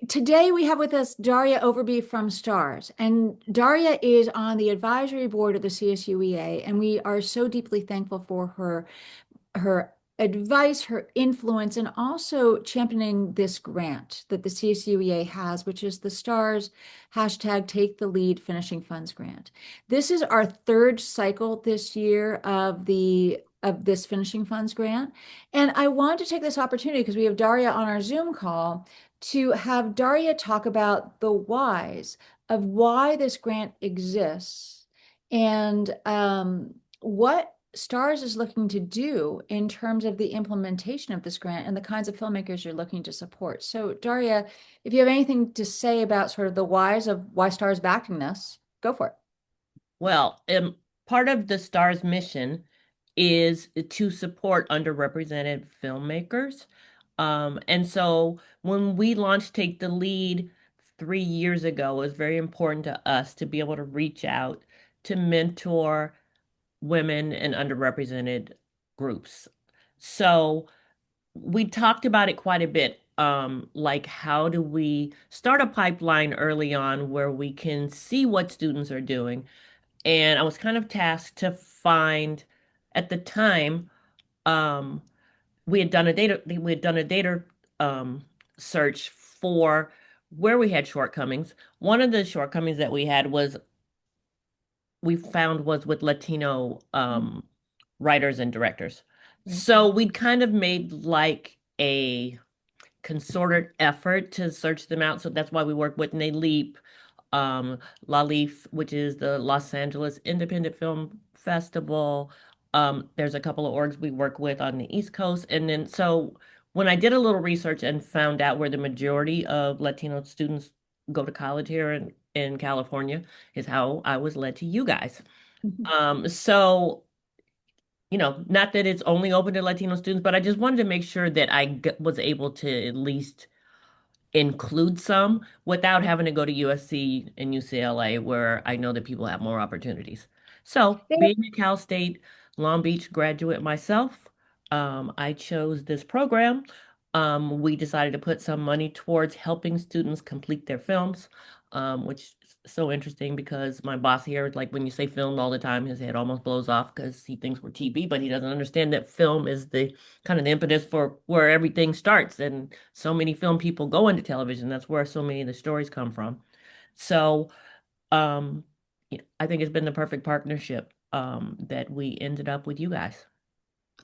Today we have with us Daria Overby from STARZ, and Daria is on the advisory board of the CSUEA, and we are so deeply thankful for her advice, her influence, and also championing this grant that the CSUEA has, which is the STARZ hashtag Take the Lead Finishing Funds grant. This is our third cycle this year of this finishing funds grant. And I want to take this opportunity because we have Daria on our Zoom call to have Daria talk about the whys of why this grant exists and what STARZ is looking to do in terms of the implementation of this grant and the kinds of filmmakers you're looking to support. So, Daria, if you have anything to say about sort of the whys of why STARZ is backing this, go for it. Well, part of the STAR's mission is to support underrepresented filmmakers. And so when we launched Take the Lead 3 years ago, it was very important to us to be able to reach out to mentor women and underrepresented groups. So we talked about it quite a bit. Like how do we start a pipeline early on where we can see what students are doing? And I was kind of tasked to find at the time, um, we had done a data search for where we had shortcomings. One of the shortcomings that we found was with Latino writers and directors. Right. So we'd kind of made like a concerted effort to search them out. So that's why we work with NALEAP, La Leaf, which is the Los Angeles Independent Film Festival. There's a couple of orgs we work with on the East Coast. And then so when I did a little research and found out where the majority of Latino students go to college here in California is how I was led to you guys. So not that it's only open to Latino students, but I just wanted to make sure that was able to at least include some without having to go to USC and UCLA, where I know that people have more opportunities. So, being a Cal State Long Beach graduate myself, I chose this program. We decided to put some money towards helping students complete their films, which is so interesting because my boss here, like when you say film all the time, his head almost blows off because he thinks we're TV, but he doesn't understand that film is the kind of the impetus for where everything starts. And so many film people go into television. That's where so many of the stories come from. So, um, yeah, I think it's been the perfect partnership, that we ended up with you guys.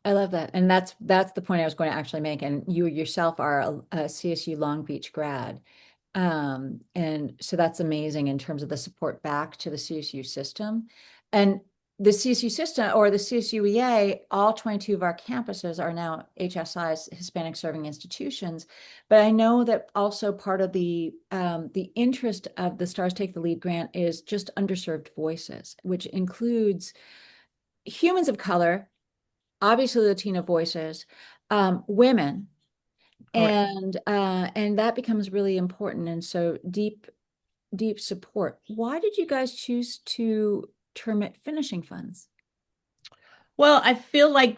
I love that. And that's the point I was going to actually make. And you yourself are a CSU Long Beach grad. And so that's amazing in terms of the support back to the CSU system. And the CSU system or the CSUEA, all 22 of our campuses are now HSIs, Hispanic Serving Institutions. But I know that also part of the interest of the STARZ Take the Lead grant is just underserved voices, which includes humans of color, obviously Latino voices, women, Correct. and that becomes really important. And so deep support. Why did you guys choose to term it finishing funds? Well, I feel like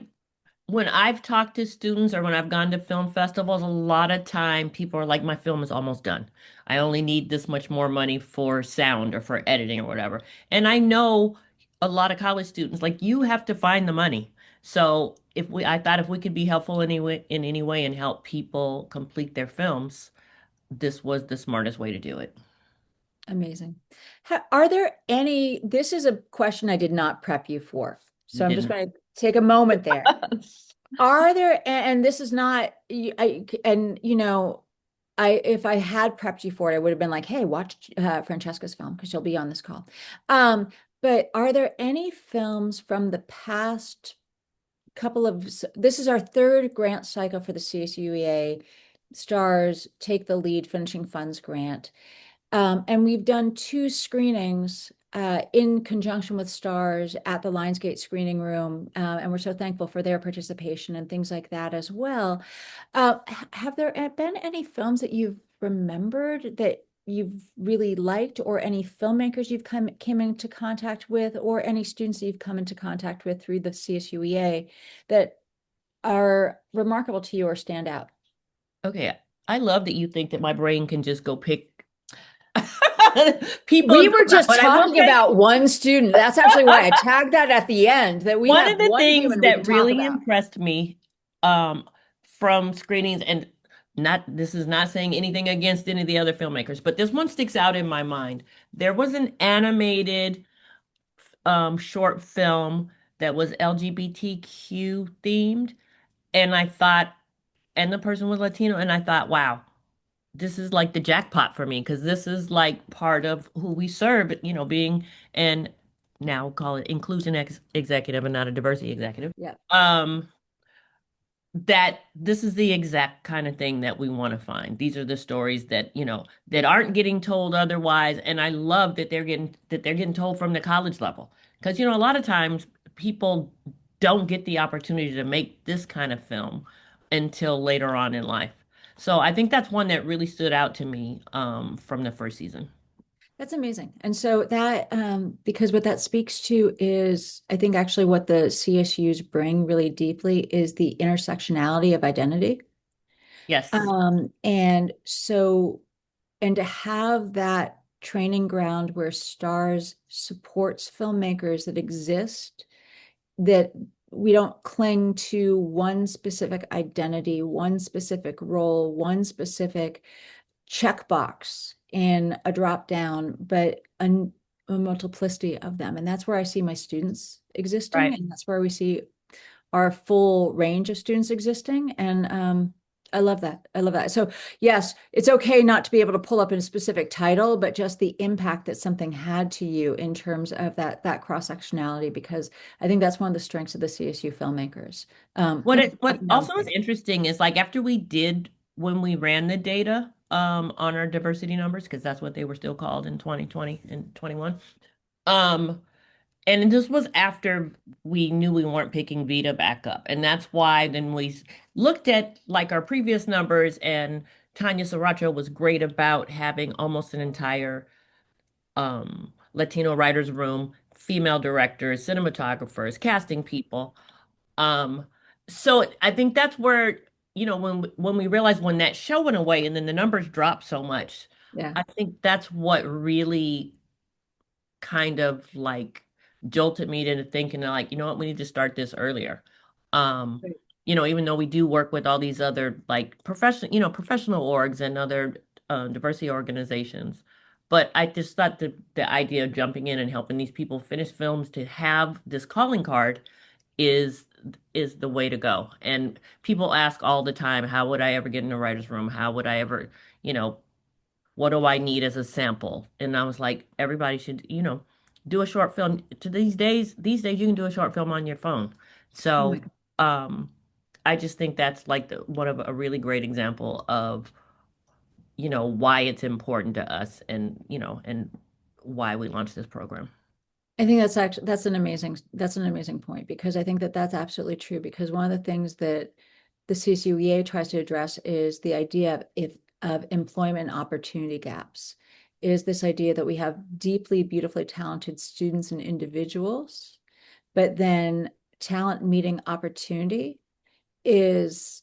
when I've talked to students or when I've gone to film festivals, a lot of time people are like, my film is almost done. I only need this much more money for sound or for editing or whatever. And I know a lot of college students, like you have to find the money. So I thought if we could be helpful in any way and help people complete their films, this was the smartest way to do it. Amazing. Are there any, this is a question I did not prep you for. You So I'm just didn't. going to take a moment there. Are there, and this is not, and if I had prepped you for it, I would have been like, hey, watch Francesca's film because she'll be on this call. But are there any films from the past this is our third grant cycle for the CSUEA STARZ Take the Lead Finishing Funds grant. And we've done two screenings in conjunction with STARZ at the Lionsgate screening room. And we're so thankful for their participation and things like that as well. Have there been any films that you've remembered that you've really liked, or any filmmakers you've came into contact with, or any students that you've come into contact with through the CSUEA that are remarkable to you or stand out? Okay. I love that you think that my brain can just go pick people We and were program. just But I will talking say, about one student. That's actually why I tagged that at the end, that we one have of the one things human we can that talk really about. impressed me from screenings, and not this is not saying anything against any of the other filmmakers, but this one sticks out in my mind. There was an animated short film that was LGBTQ themed, and I thought, and the person was Latino, and I thought, wow, this is like the jackpot for me because this is like part of who we serve, being and now call it inclusion executive and not a diversity executive. Yeah. Um, that this is the exact kind of thing that we want to find. These are the stories that, that aren't getting told otherwise. And I love that they're getting told from the college level. Because, a lot of times people don't get the opportunity to make this kind of film until later on in life. So I think that's one that really stood out to me from the first season. That's amazing. And so that, because what that speaks to is, I think actually what the CSUs bring really deeply is the intersectionality of identity. Yes, And so, and to have that training ground where STARZ supports filmmakers that exist, that we don't cling to one specific identity, one specific role, one specific checkbox in a drop down, but a multiplicity of them. And that's where I see my students existing, right. and that's where we see our full range of students existing. And I love that. I love that. So yes, it's okay not to be able to pull up in a specific title, but just the impact that something had to you in terms of that cross-sectionality, because I think that's one of the strengths of the CSU filmmakers. What Up and down the also is board. interesting is like after we did when we ran the data on our diversity numbers, because that's what they were still called in 2020 and 21. Um and this was after we knew we weren't picking Vita back up. And that's why then looked at like our previous numbers, and Tanya Sriracha was great about having almost an entire Latino writers room, female directors, cinematographers, casting people. Um, so I think that's where, when we realized when that show went away and then the numbers dropped so much, Yeah. I think that's what really kind of like jolted me into thinking like, you know what, we need to start this earlier. Um, Right. Even though we do work with all these other like professional orgs and other diversity organizations. But I just thought the idea of jumping in and helping these people finish films to have this calling card is is the way to go. And people ask all the time, how would I ever get in a writer's room? How would I ever, you know, what do I need as a sample? And I was like, everybody should, do a short film. To these days you can do a short film on your phone. Oh my So, God. um, I just think that's like one of a really great example of, why it's important to us and why we launched this program. I think that's an amazing point, because I think that that's absolutely true, because one of the things that the CSUEA tries to address is the idea of if of employment opportunity gaps, is this idea that we have deeply beautifully talented students and individuals, but then talent meeting opportunity is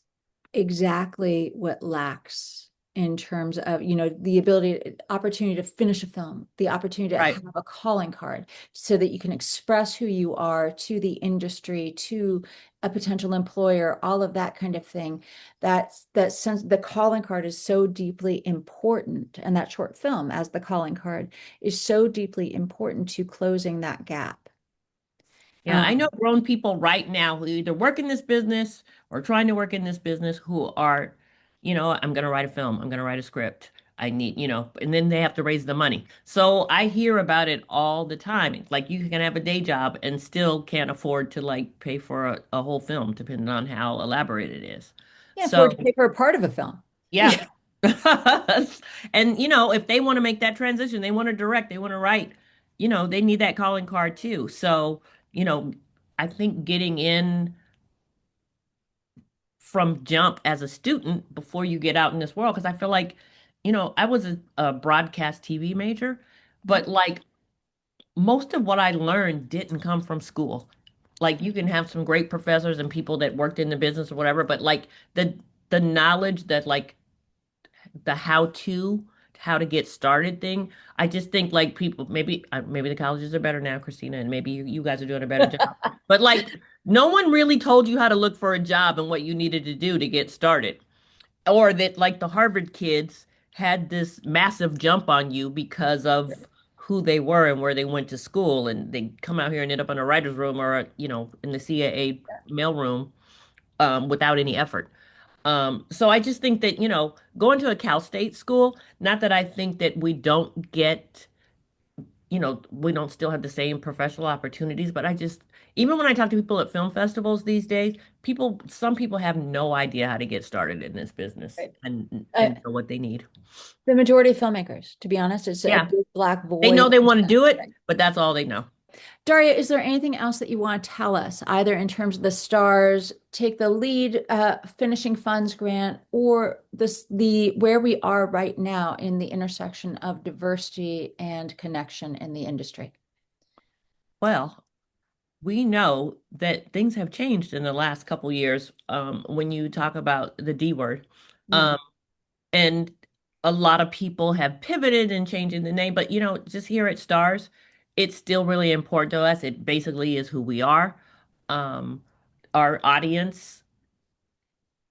exactly what lacks in terms of, the ability, opportunity to finish a film, the opportunity to Right. have a calling card so that you can express who you are to the industry, to a potential employer, all of that kind of thing. That sense, the calling card is so deeply important, and that short film as the calling card is so deeply important to closing that gap. Yeah, I know Um, grown people right now who either work in this business or trying to work in this business who are, I'm going to write a film, I'm going to write a script. I need, and then they have to raise the money. So I hear about it all the time. It's like you can have a day job and still can't afford to like pay for a whole film, depending on how elaborate it is. yeah, afford to So pay for a part of a film. yeah. And if they want to make that transition, they want to direct, they want to write, they need that calling card too. So, you know, I think getting in from jump as a student before you get out in this world, because I feel like, I was a broadcast TV major, but like most of what I learned didn't come from school. Like you can have some great professors and people that worked in the business or whatever, but like the knowledge that like the how to get started thing. I just think like people maybe the colleges are better now, Christina, and maybe you guys are doing a better job. But like no one really told you how to look for a job and what you needed to do to get started. Or that like the Harvard kids had this massive jump on you because of who they were and where they went to school, and they come out here and end up in a writer's room or in the CAA mailroom without any effort. So I just think that, going to a Cal State school, not that I think that we don't get, we don't still have the same professional opportunities, but I just, even when I talk to people at film festivals these days, some people have no idea how to get started in this business Right. and know what they need. The majority of filmmakers, to be honest, it's a Yeah, big black they know void. they want to do it, but that's all they know. Daria, is there anything else that you want to tell us, either in terms of the STARZ Take the Lead Finishing Funds grant, or the where we are right now in the intersection of diversity and connection in the industry? Well, we know that things have changed in the last couple years when you talk about the D word. Yeah, Um, and a lot of people have pivoted and changing the name, but just here at Stars, it's still really important to us. It basically is who we are. Um, our audience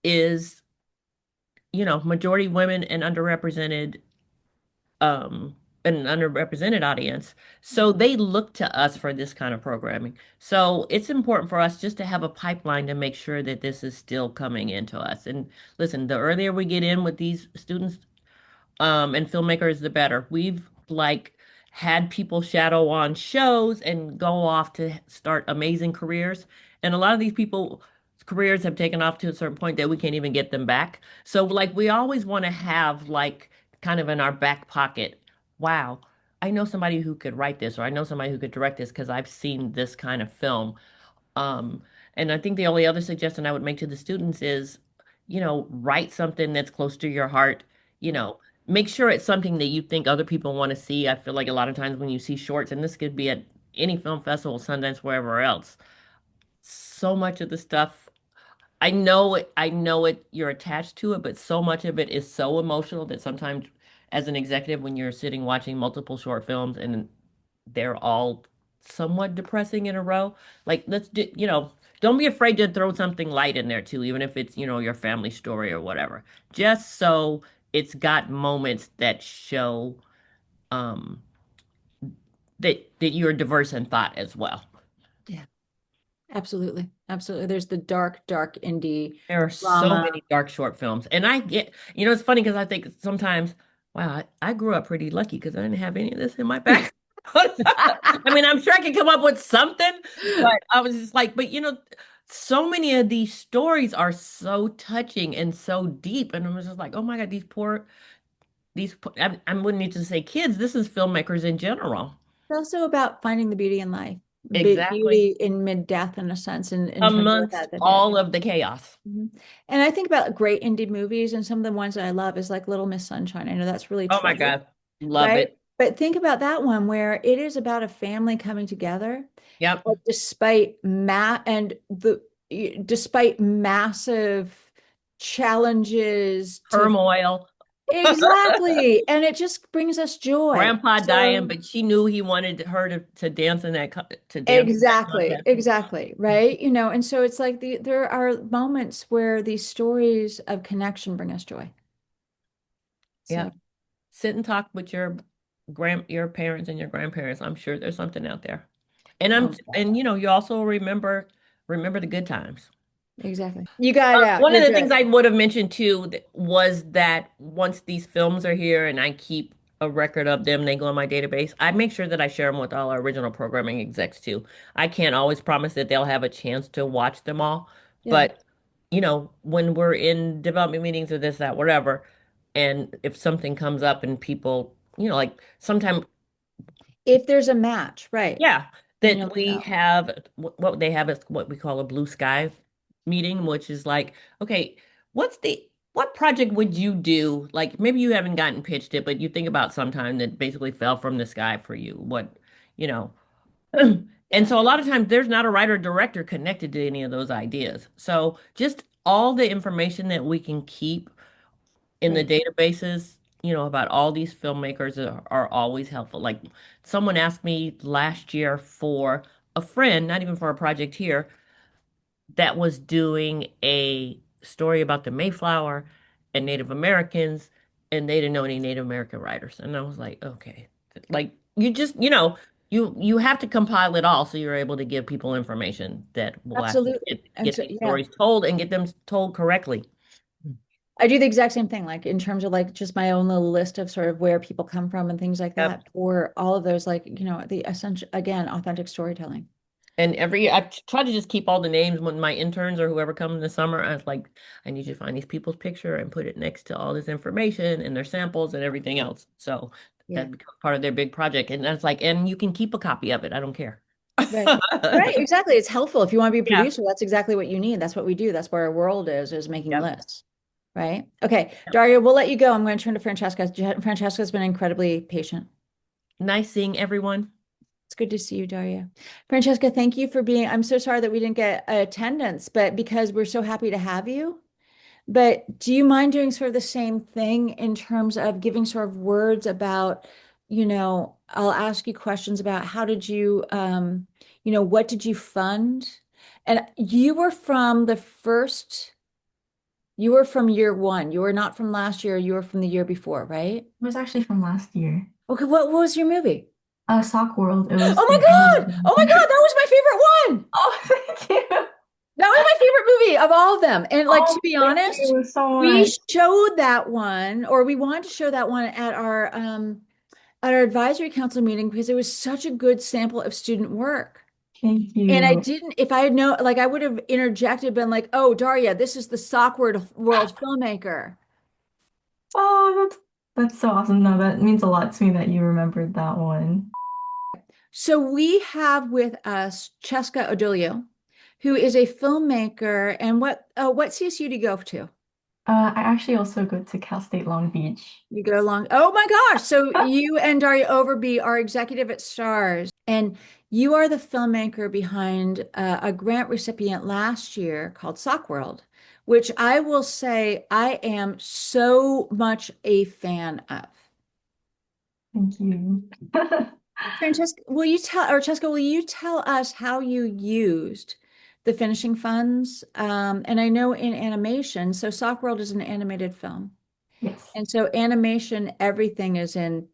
is, majority women and um, underrepresented audience. So they look to us for this kind of programming. So it's important for us just to have a pipeline to make sure that this is still coming into us. And listen, the earlier we get in with these students, and filmmakers, the better. We've like had people shadow on shows and go off to start amazing careers. And a lot of these people careers have taken off to a certain point that we can't even get them back. So like we always want to have like kind of in our back pocket, wow, I know somebody who could write this, or I know somebody who could direct this because I've seen this kind of film. Um, and I think the only other suggestion I would make to the students is, write something that's close to your heart. You know, make sure it's something that you think other people want to see. I feel like a lot of times when you see shorts, and this could be at any film festival, Sundance, wherever else, so much of the stuff I know it, you're attached to it, but so much of it is so emotional that sometimes as an executive, when you're sitting watching multiple short films and they're all somewhat depressing in a row, like let's do, don't be afraid to throw something light in there too, even if it's, your family story or whatever. Just so it's got moments that show um that you're diverse in thought as well. yeah, absolutely, absolutely. There's the dark, dark indie There are so drama. many dark short films. And I get, it's funny because I think sometimes, wow, I grew up pretty lucky because I didn't have any of this in my back. I mean, I'm sure I could come up with something, but I was just like, but so many of these stories are so touching and so deep. And I was just like, oh my God, I wouldn't need to say kids, this is filmmakers in general. It's also about finding the beauty in life, Exactly. beauty in mid-death in a sense, in terms of Amongst that hit. all of the chaos. Mhm. And I think about great indie movies, and some of the ones that I love is like Little Miss Sunshine. I know that's really Oh my tragic, God. Love right? it. But think about that one where it is about a family coming together, Yep. despite massive challenges to Turmoil. exactly, and it just brings us joy. Grandpa dying, So but she knew he wanted her to dance in that to dance in that exactly, contest. exactly, right? And so it's like there are moments where these stories of connection bring us joy. So, Yep. Sit and talk with your parents and your grandparents. I'm sure there's something out there. And oh, you also remember the good times. exactly. You got it out. One of You're the things good. I would have mentioned too was that once these films are here and I keep a record of them, they go in my database. I make sure that I share them with all our original programming execs too. I can't always promise that they'll have a chance to watch them all, Yeah. but when we're in development meetings or this, that, whatever, and if something comes up and people, like sometimes If there's a match, right, yeah, then you'll that we know. have what they have is what we call a blue sky meeting, which is like, okay, what project would you do? Like maybe you haven't gotten pitched it, but you think about sometime that basically fell from the sky for you. You know. And Yeah. so a lot of times there's not a writer or director connected to any of those ideas. So just all the information that we can keep in the Right. databases, about all these filmmakers are always helpful. Like someone asked me last year for a friend, not even for a project here, that was doing a story about the Mayflower and Native Americans, and they didn't know any Native American writers. And I was like, okay, like you just, you have to compile it all so you're able to give people information that will actually Absolutely. And get so, these yeah, stories told and get them told correctly. I do the exact same thing, like in terms of like just my own little list of sort of where people come from and things like Yep. that, or all of those, like, the essential, again, authentic storytelling. And I try to just keep all the names when my interns or whoever comes in the summer. I was like, I need you to find these people's picture and put it next to all this information and their samples and everything else. So Yeah. that becomes part of their big project. And that's like, and you can keep a copy of it. I don't care. Right. Right, exactly. It's helpful. If you want to be a Yeah. producer, that's exactly what you need. That's what we do. That's where our world is making Yep. lists. Right. Okay. Yep. Daria, we'll let you go. I'm going to turn to Francesca. Francesca's been incredibly patient. Nice seeing everyone. It's good to see you, Daria. Francesca, thank you for being. I'm so sorry that we didn't get attendance, but because we're so happy to have you. But do you mind doing sort of the same thing in terms of giving sort of words about, I'll ask you questions about how did you, what did you fund? And you were from year one. You were not from last year. You were from the year before, right? It was actually from last year. Okay, what was your movie? Sock World. It Oh was my the God! Oh my animated. God, that was my favorite one. Oh, thank you. That was my favorite movie of all of them. And like to Oh, be thank honest, you so we much. showed that one, or we wanted to show that one at our advisory council meeting because it was such a good sample of student work. Thank And I you. didn't, if I had known, like I would have interjected, been like, "Oh, Daria, this is the sock world filmmaker." Oh, that's so awesome. No, that means a lot to me that you remembered that one. So we have with us Francesca Odulio, who is a filmmaker. And what CSU do you go to? I actually also go to Cal State Long Beach. You go along. Oh my gosh. So you and Daria Overby are executive at STARZ, and you are the filmmaker behind a grant recipient last year called Sock World, which I will say I am so much a fan of. Thank you. Francesca, will you tell us how you used the finishing funds? And I know in animation, so Sock World is an animated film. Yes. And so animation, everything's in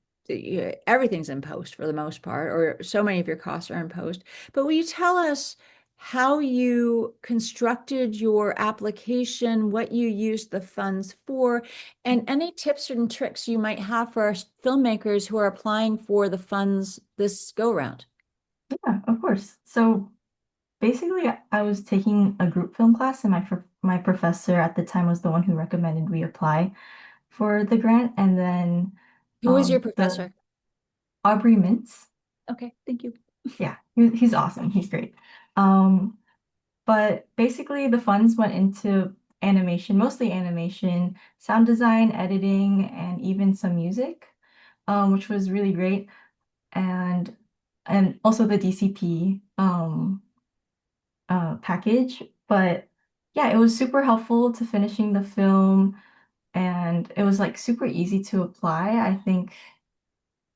post for the most part, or so many of your costs are in post. But will you tell us how you constructed your application, what you used the funds for, and any tips and tricks you might have for our filmmakers who are applying for the funds this go round? Yeah, of course. So basically, I was taking a group film class, and my professor at the time was the one who recommended we apply for the grant. And then Who is your the professor? Aubrey Mintz. Okay, thank you. Yeah, he's awesome. He's great. Um, but basically, the funds went into animation, mostly animation, sound design, editing, and even some music, which was really great. And also the DCP package. But yeah, it was super helpful to finishing the film, and it was like super easy to apply. I think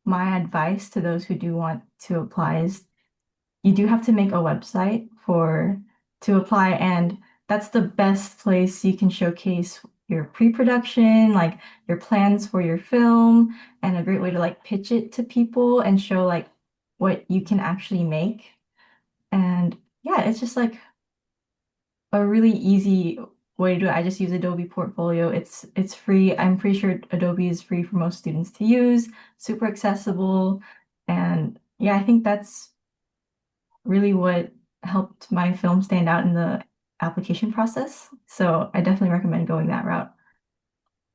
my advice to those who do want to apply is you do have to make a website for to apply, and that's the best place you can showcase your pre-production, like your plans for your film, and a great way to like pitch it to people and show like what you can actually make. And yeah, it's just like a really easy way to do it. I just use Adobe Portfolio. It's free. I'm pretty sure Adobe is free for most students to use, super accessible. And yeah, I think that's really what helped my film stand out in the application process. So I definitely recommend going that route.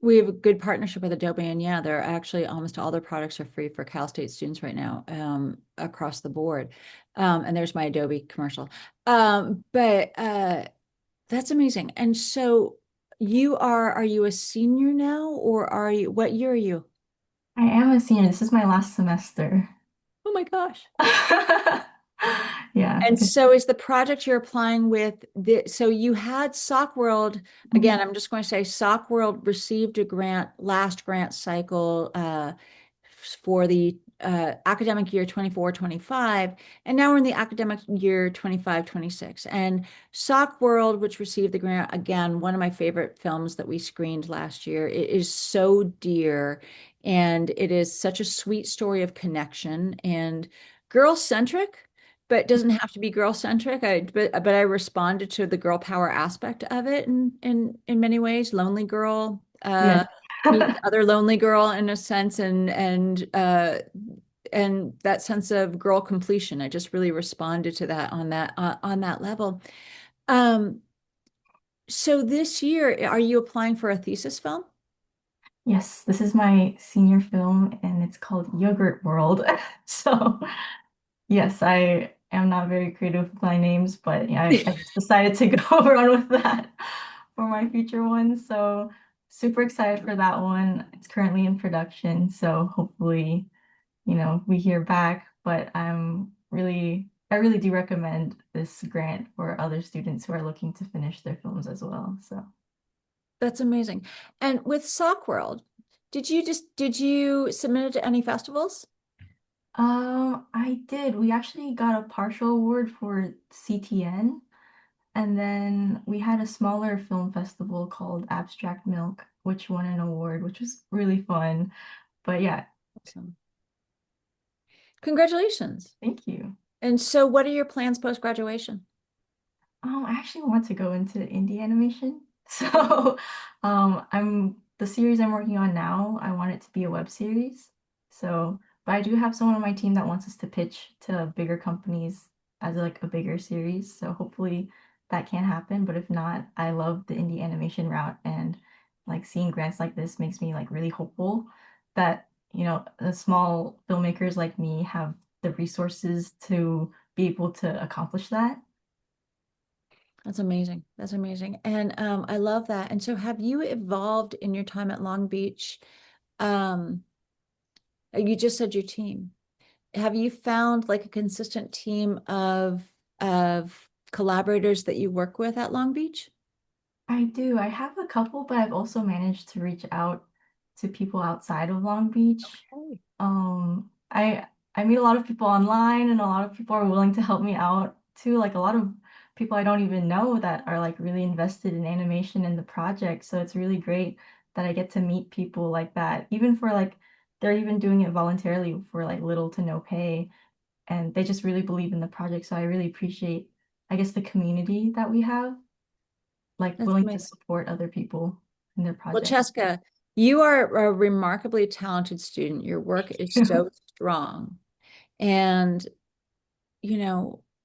We have a good partnership with Adobe, and yeah, they're actually almost all their products are free for Cal State students right now, across the board. And there's my Adobe commercial. But that's amazing. And so are you a senior now, or what year are you? I am a senior. This is my last semester. Oh my gosh. Yeah, And so is the project you're applying with so you had Sock World, again, I'm just going to say Sock World received a grant last grant cycle for the academic year 24-25, and now we're in the academic year 25-26. And Sock World, which received the grant, again, one of my favorite films that we screened last year. It is so dear, and it is such a sweet story of connection and girl-centric, but doesn't have to be girl-centric. But I responded to the girl power aspect of it in many ways. Lonely girl yes. meets other lonely girl in a sense, and that sense of girl completion. I just really responded to that on that level. Um, so this year, are you applying for a thesis film? Yes, this is my senior film and it's called Yogurt World. So, yes, I am not very creative with my names, but yeah, I just decided to go run with that for my future one. So, super excited for that one. It's currently in production, so hopefully, we hear back, but I really do recommend this grant for other students who are looking to finish their films as well. So, That's amazing. And with Sock World, did you submit it to any festivals? I did. We actually got a partial award for CTN, and then we had a smaller film festival called Abstract Milk, which won an award, which was really fun. But yeah, Awesome. Congratulations. thank you. And so what are your plans post-graduation? I actually want to go into indie animation. So, I'm the series I'm working on now, I want it to be a web series. So, but I do have someone on my team that wants us to pitch to bigger companies as like a bigger series. So hopefully that can happen. But if not, I love the indie animation route and like seeing grants like this makes me like really hopeful that, the small filmmakers like me have the resources to be able to accomplish that. That's amazing. That's amazing. And I love that. And so have you evolved in your time at Long Beach? Um, you just said your team. Have you found like a consistent team of collaborators that you work with at Long Beach? I do. I have a couple, but I've also managed to reach out to people outside of Long Beach. Okay. I meet a lot of people online and a lot of people are willing to help me out too. Like a lot of people I don't even know that are like really invested in animation and the project. So it's really great that I get to meet people like that, even for like they're even doing it voluntarily for like little to no pay and they just really believe in the project. So I really appreciate, I guess, the community that we have like That's willing to amazing. support other people in their Well, project. Cheska, you are a remarkably talented student. Your work is so strong. And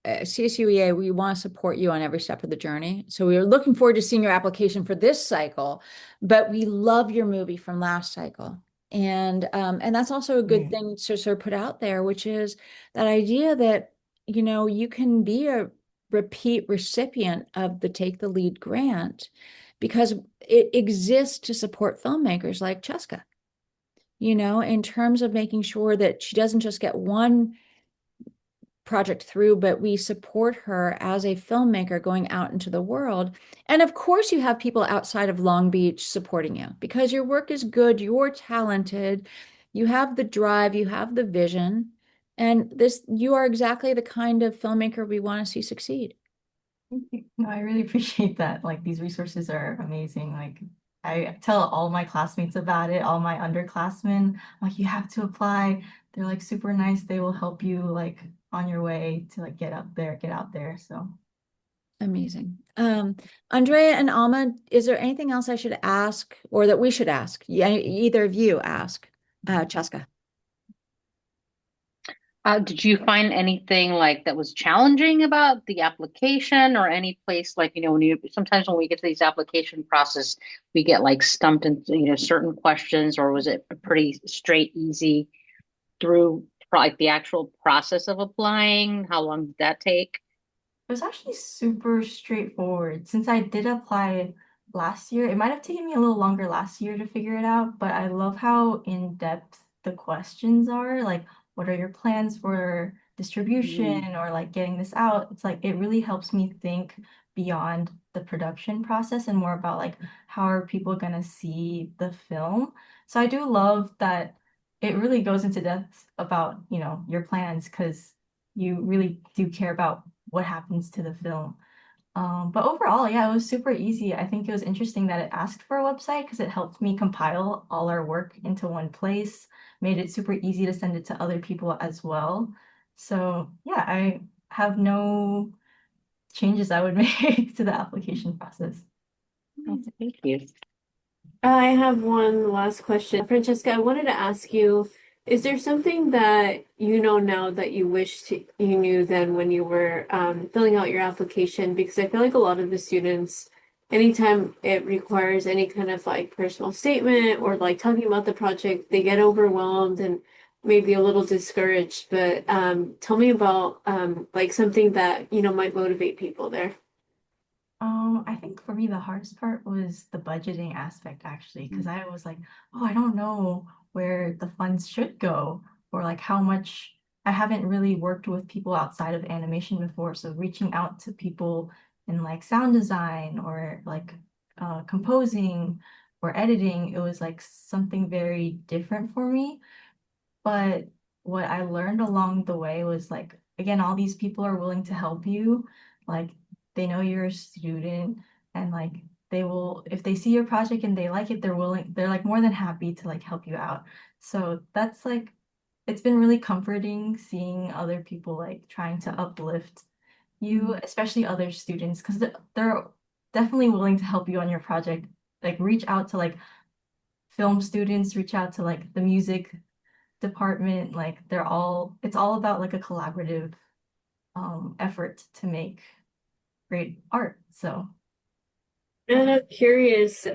CSUEA, we want to support you on every step of the journey. So we are looking forward to seeing your application for this cycle, but we love your movie from last cycle. And that's also a good Right. thing to sort of put out there, which is that idea that, you can be a repeat recipient of the Take the Lead grant because it exists to support filmmakers like Cheska, in terms of making sure that she doesn't just get one project through, but we support her as a filmmaker going out into the world. And of course, you have people outside of Long Beach supporting you because your work is good, you're talented, you have the drive, you have the vision, and you are exactly the kind of filmmaker we want to see succeed. Thank you. No, I really appreciate that. Like these resources are amazing. Like I tell all my classmates about it, all my underclassmen, like you have to apply. They're like super nice. They will help you like on your way to like get out there. So Amazing. Andrea and Alma, is there anything else I should ask or that we should ask? Yeah, either of you ask, Cheska. Did you find anything like that was challenging about the application or any place like, when you sometimes when we get to these application process, we get like stumped in, certain questions, or was it a pretty straight, easy through like the actual process of applying? How long did that take? it was actually super straightforward. Since I did apply last year, it might have taken me a little longer last year to figure it out, but I love how in-depth the questions are. Like, what are your plans for distribution or like getting this out. It's like it really helps me think beyond the production process and more about like how are people gonna see the film. So I do love that it really goes into depth about, you know, your plans because you really do care about what happens to the film. But overall, yeah, it was super easy. I think it was interesting that it asked for a website because it helped me compile all our work into one place, made it super easy to send it to other people as well. So yeah, I have no changes I would make to the application process. Thank you. I have one last question. Francesca, I wanted to ask you, is there something that you know now that you you knew then when you were filling out your application? Because I feel like a lot of the students, anytime it requires any kind of like personal statement or like talking about the project, they get overwhelmed and maybe a little discouraged. But tell me about like something that, you know, might motivate people there. I think for me, the hardest part was the budgeting aspect actually, because I was like, oh, I don't know where the funds should go or like how much I haven't really worked with people outside of animation before. So reaching out to people in like sound design or like composing or editing, it was like something very different for me. But what I learned along the way was like, again, all these people are willing to help you. Like they know you're a student and like they will, if they see your project and they like it, they're like more than happy to like help you out. So that's like, it's been really comforting seeing other people like trying to uplift you, especially other students, because they're definitely willing to help you on your project. Like reach out to like film students, reach out to like the music department, like it's all about like a collaborative effort to make great art. So And I'm curious,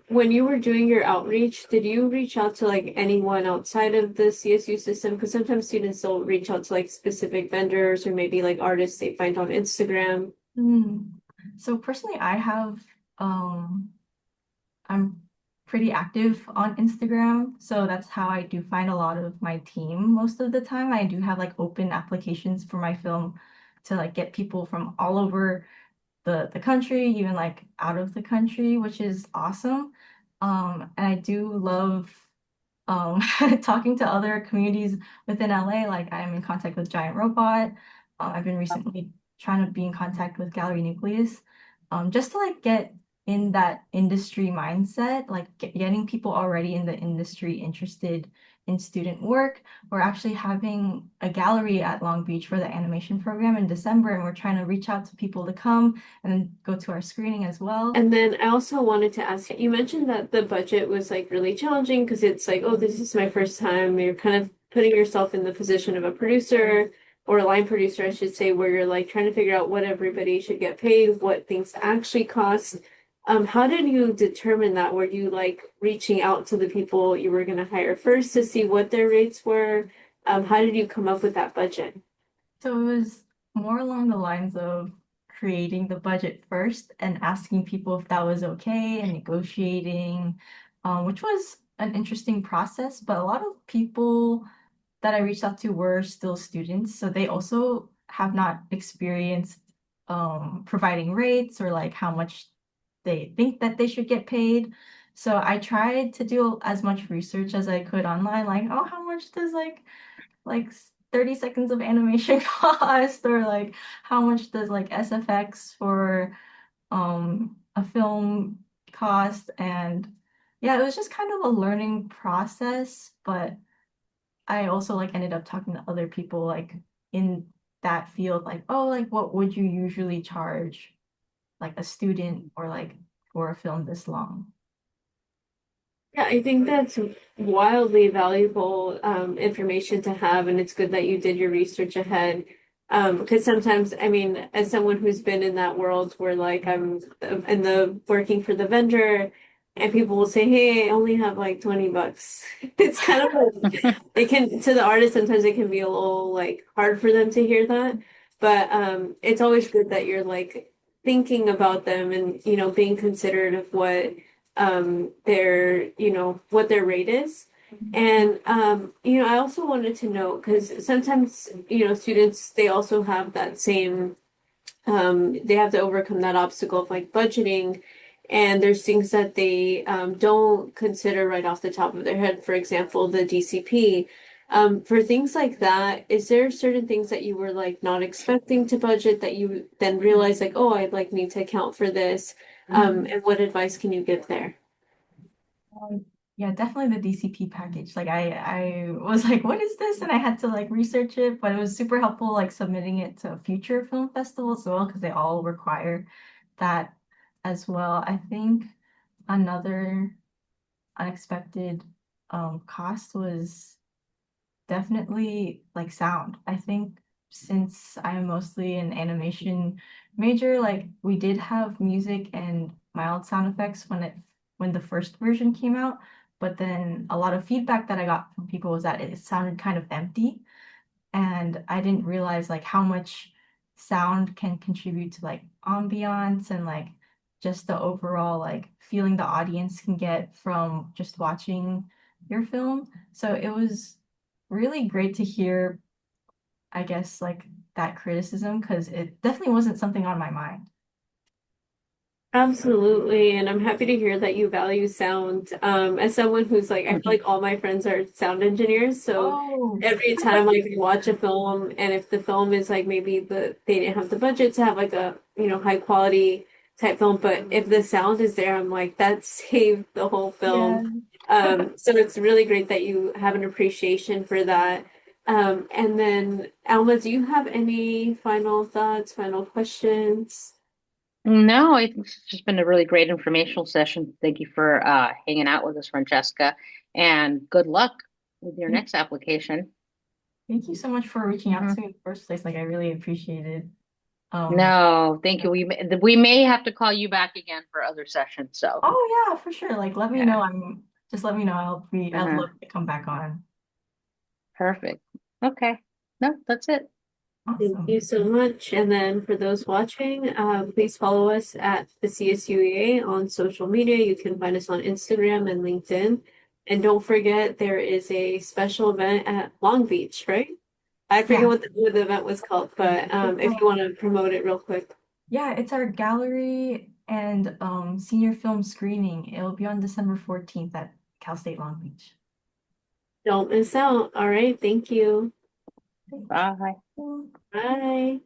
when you were doing your outreach, did you reach out to like anyone outside of the CSU system? Because sometimes students will reach out to like specific vendors or maybe like artists they find on Instagram. mm. So personally I have I'm pretty active on Instagram, so that's how I do find a lot of my team most of the time. I do have like open applications for my film to like get people from all over the country, even like out of the country, which is awesome. And I do love talking to other communities within LA. Like I'm in contact with Giant Robot. I've been recently trying to be in contact with Gallery Nucleus, just to like get in that industry mindset, like getting people already in the industry interested in student work. We're actually having a gallery at Long Beach for the animation program in December, and we're trying to reach out to people to come and then go to our screening as well. And then I also wanted to ask, you mentioned that the budget was like really challenging because it's like, oh, this is my first time. You're kind of putting yourself in the position of a producer or a line producer, I should say, where you're like trying to figure out what everybody should get paid, what things actually cost. How did you determine that? Were you like reaching out to the people you were going to hire first to see what their rates were? How did you come up with that budget? So it was more along the lines of creating the budget first and asking people if that was okay and negotiating, which was an interesting process. But a lot of people that I reached out to were still students, so they also have not experienced providing rates or like how much they think that they should get paid. So I tried to do as much research as I could online, like, oh, how much does like 30 seconds of animation cost, or like how much does like SFX for a film cost? And yeah, it was just kind of a learning process, but I also like ended up talking to other people like in that field, like, oh, like what would you usually charge like a student or like for a film this long? Yeah, I think that's wildly valuable information to have, and it's good that you did your research ahead. Because sometimes, I mean, as someone who's been in that world where like I'm in the working for the vendor, and people will say, "Hey, I only have like $20." It's kind of like it can to the artist sometimes it can be a little like hard for them to hear that, but it's always good that you're like thinking about them and being considerate of what their what their rate is. And I also wanted to know because sometimes, students they also have that same they have to overcome that obstacle of like budgeting, and there's things that they don't consider right off the top of their head. For example, the DCP. For things like that, is there certain things that you were like not expecting to budget that you then realize like, oh, I'd like need to account for this? And what advice can you give there? Yeah, definitely the DCP package. Like I was like, what is this? And I had to like research it, but it was super helpful like submitting it to future film festivals as well, because they all require that as well. I think another unexpected cost was definitely like sound. I think since I'm mostly an animation major, like we did have music and mild sound effects when the first version came out, but then a lot of feedback that I got from people was that it sounded kind of empty, and I didn't realize like how much sound can contribute to like ambiance and like just the overall like feeling the audience can get from just watching your film. So it was really great to hear, I guess, like that criticism because it definitely wasn't something on my mind. Absolutely, and I'm happy to hear that you value sound. As someone who's like, I feel like all my friends are sound engineers, so Oh, every time like we watch a film, and if the film is like maybe they didn't have the budget to have like a high quality type film, but if the sound is there, I'm like that saved the whole yeah. film. So it's really great that you have an appreciation for that. And then Alma, do you have any final thoughts, final questions? No, I think it's just been a really great informational session. Thank you for hanging out with us, Francesca, and good luck with your next application. Thank you so much for reaching out to Mhm. me in the first place. Like I really appreciated. Um, No, thank you. We may have to call you back again for other sessions. So, oh yeah, for sure. Like let me yeah. know. Just let me know. I'd Uh-huh. love to come back on. Perfect. Okay. No, that's it. Thank you Awesome. so much. And then for those watching, please follow us at the CSUEA on social media. You can find us on Instagram and LinkedIn. And don't forget, there is a special event at Long Beach, right? I forget Yeah. what the event was called, but It's, if you want to promote it real quick. yeah, it's our gallery and senior film screening. It'll be on December 14th at Cal State Long Beach. Don't miss out. All right. Thank you. Thank Bye. you. Bye.